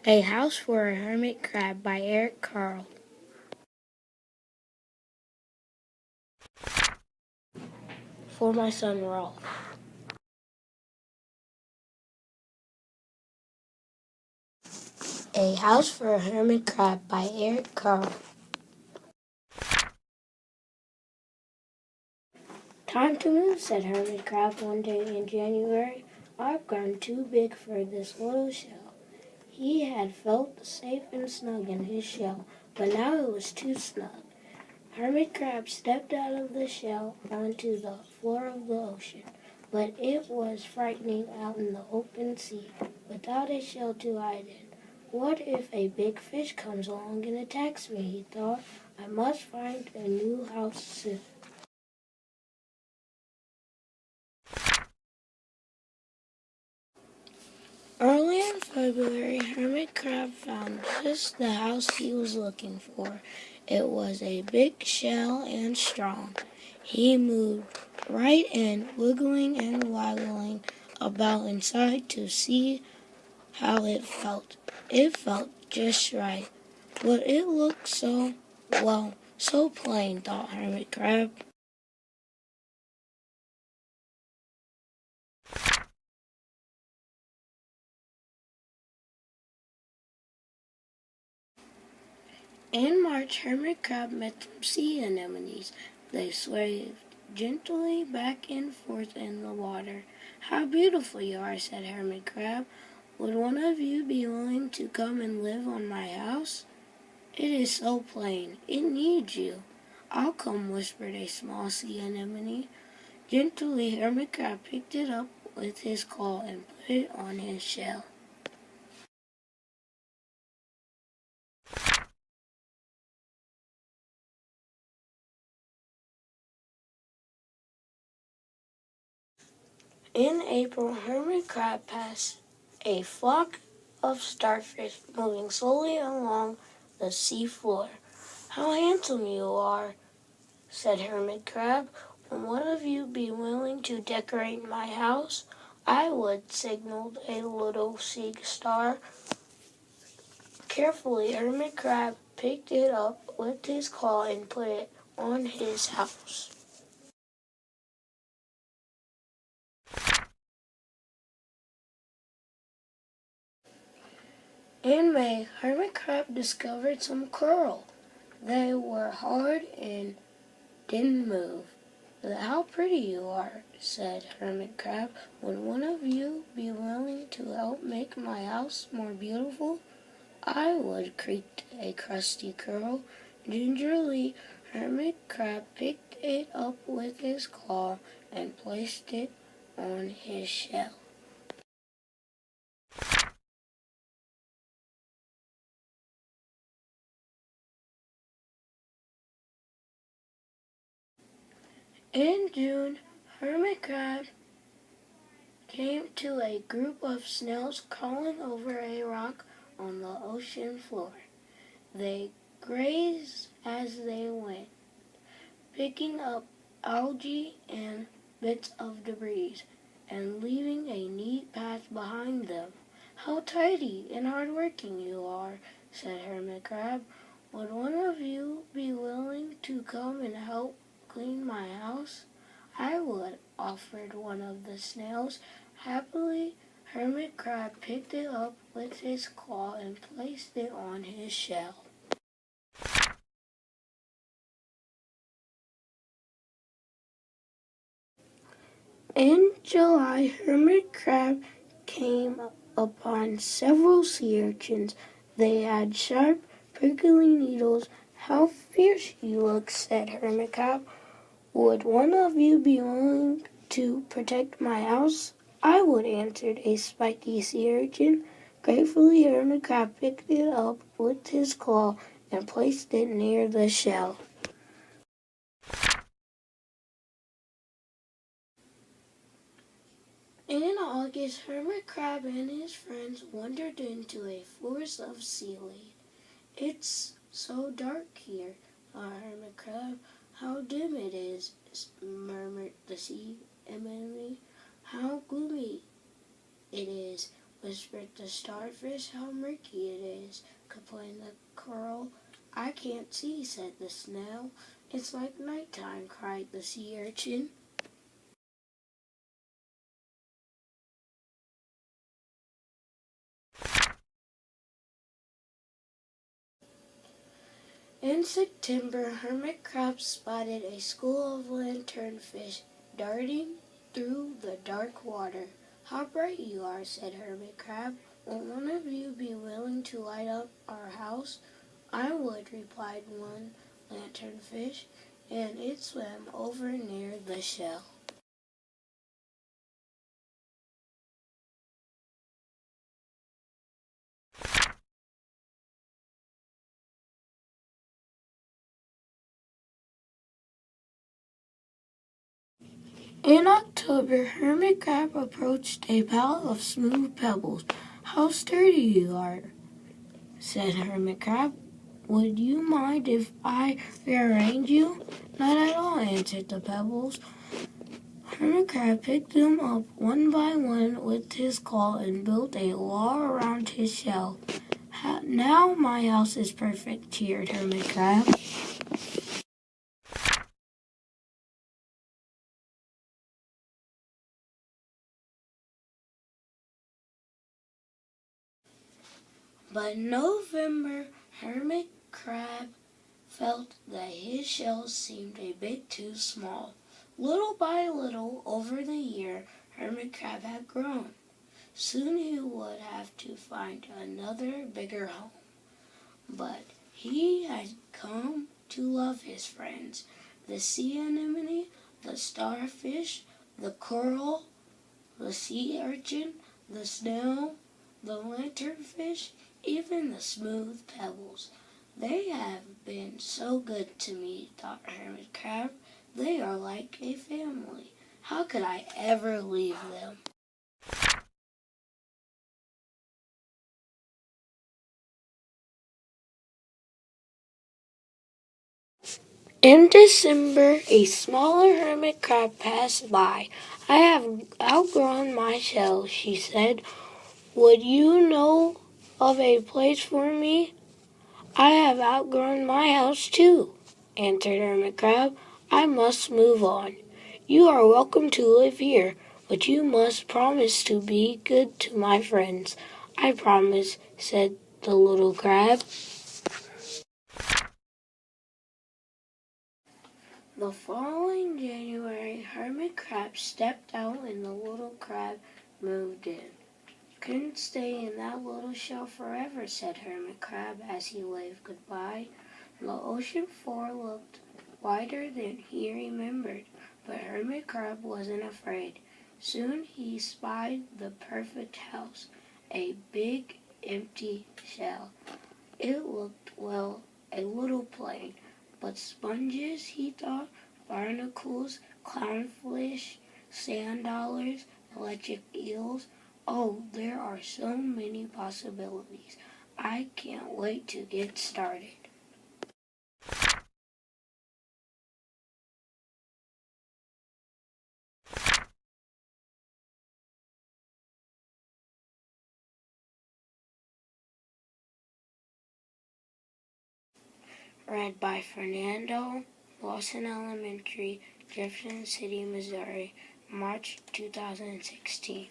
A House for a Hermit Crab by Eric Carle. For my son Rolf. A House for a Hermit Crab by Eric Carle. Time to move, said Hermit Crab one day in January. I've grown too big for this little shell. He had felt safe and snug in his shell, but now it was too snug. Hermit Crab stepped out of the shell onto the floor of the ocean, but it was frightening out in the open sea without a shell to hide in. What if a big fish comes along and attacks me, he thought. I must find a new house soon. Early in February, Hermit Crab found just the house he was looking for. It was a big shell and strong. He moved right in, wiggling and waggling about inside to see how it felt. It felt just right, but it looked so plain, thought Hermit Crab. In March, Hermit Crab met some sea anemones. They swayed gently back and forth in the water. How beautiful you are, said Hermit Crab. Would one of you be willing to come and live on my house? It is so plain. It needs you. I'll come, whispered a small sea anemone. Gently, Hermit Crab picked it up with his claw and put it on his shell. In April, Hermit Crab passed a flock of starfish moving slowly along the sea floor. How handsome you are, said Hermit Crab. Would one of you be willing to decorate my house? I would, signaled a little sea star. Carefully, Hermit Crab picked it up with his claw and put it on his house. In May, Hermit Crab discovered some coral. They were hard and didn't move. How pretty you are, said Hermit Crab. Would one of you be willing to help make my house more beautiful? I would, creaked a crusty curl. Gingerly, Hermit Crab picked it up with his claw and placed it on his shell. In June, Hermit Crab came to a group of snails crawling over a rock on the ocean floor. They grazed as they went, picking up algae and bits of debris, and leaving a neat path behind them. How tidy and hard-working you are, said Hermit Crab. Would one of you be willing to come and help clean my house? I would, offered one of the snails. Happily, Hermit Crab picked it up with his claw and placed it on his shell. In July, Hermit Crab came upon several sea urchins. They had sharp, prickly needles. How fierce you look, said Hermit Crab. Would one of you be willing to protect my house? I would, answered a spiky sea urchin. Gratefully, Hermit Crab picked it up with his claw and placed it near the shell. In August, Hermit Crab and his friends wandered into a forest of seaweed. It's so dark here, thought Hermit Crab. How dim it is, murmured the sea anemone. How gloomy it is whispered the starfish. "How murky it is," complained the coral. "I can't see," said the snail. "It's like nighttime," cried the sea urchin. In September, Hermit Crab spotted a school of lanternfish darting through the dark water. "How bright you are," said Hermit Crab. "Will one of you be willing to light up our house?" "I would," replied one lanternfish, and it swam over near the shell. In October, Hermit Crab approached a pile of smooth pebbles. "How sturdy you are," said Hermit Crab. "Would you mind if I rearrange you?" "Not at all," answered the pebbles. Hermit Crab picked them up one by one with his claw and built a wall around his shell. "Now my house is perfect," cheered Hermit Crab. But in November, Hermit Crab felt that his shell seemed a bit too small. Little by little, over the year, Hermit Crab had grown. Soon he would have to find another bigger home. But he had come to love his friends, the sea anemone, the starfish, the coral, the sea urchin, the snail, the lanternfish, even the smooth pebbles. "They have been so good to me," thought Hermit Crab. "They are like a family. How could I ever leave them?" In December, a smaller hermit crab passed by. "I have outgrown my shell," she said. "Would you know of a place for me?" "I have outgrown my house too," answered Hermit Crab. "I must move on. You are welcome to live here, but you must promise to be good to my friends." "I promise," said the little crab. The following January, Hermit Crab stepped out and the little crab moved in. "Couldn't stay in that little shell forever," said Hermit Crab as he waved goodbye. The ocean floor looked wider than he remembered, but Hermit Crab wasn't afraid. Soon he spied the perfect house, a big empty shell. It looked, well, a little plain, but sponges, he thought, barnacles, clownfish, sand dollars, electric eels. Oh, there are so many possibilities. I can't wait to get started. Read by Fernando, Lawson Elementary, Jefferson City, Missouri, March 2016.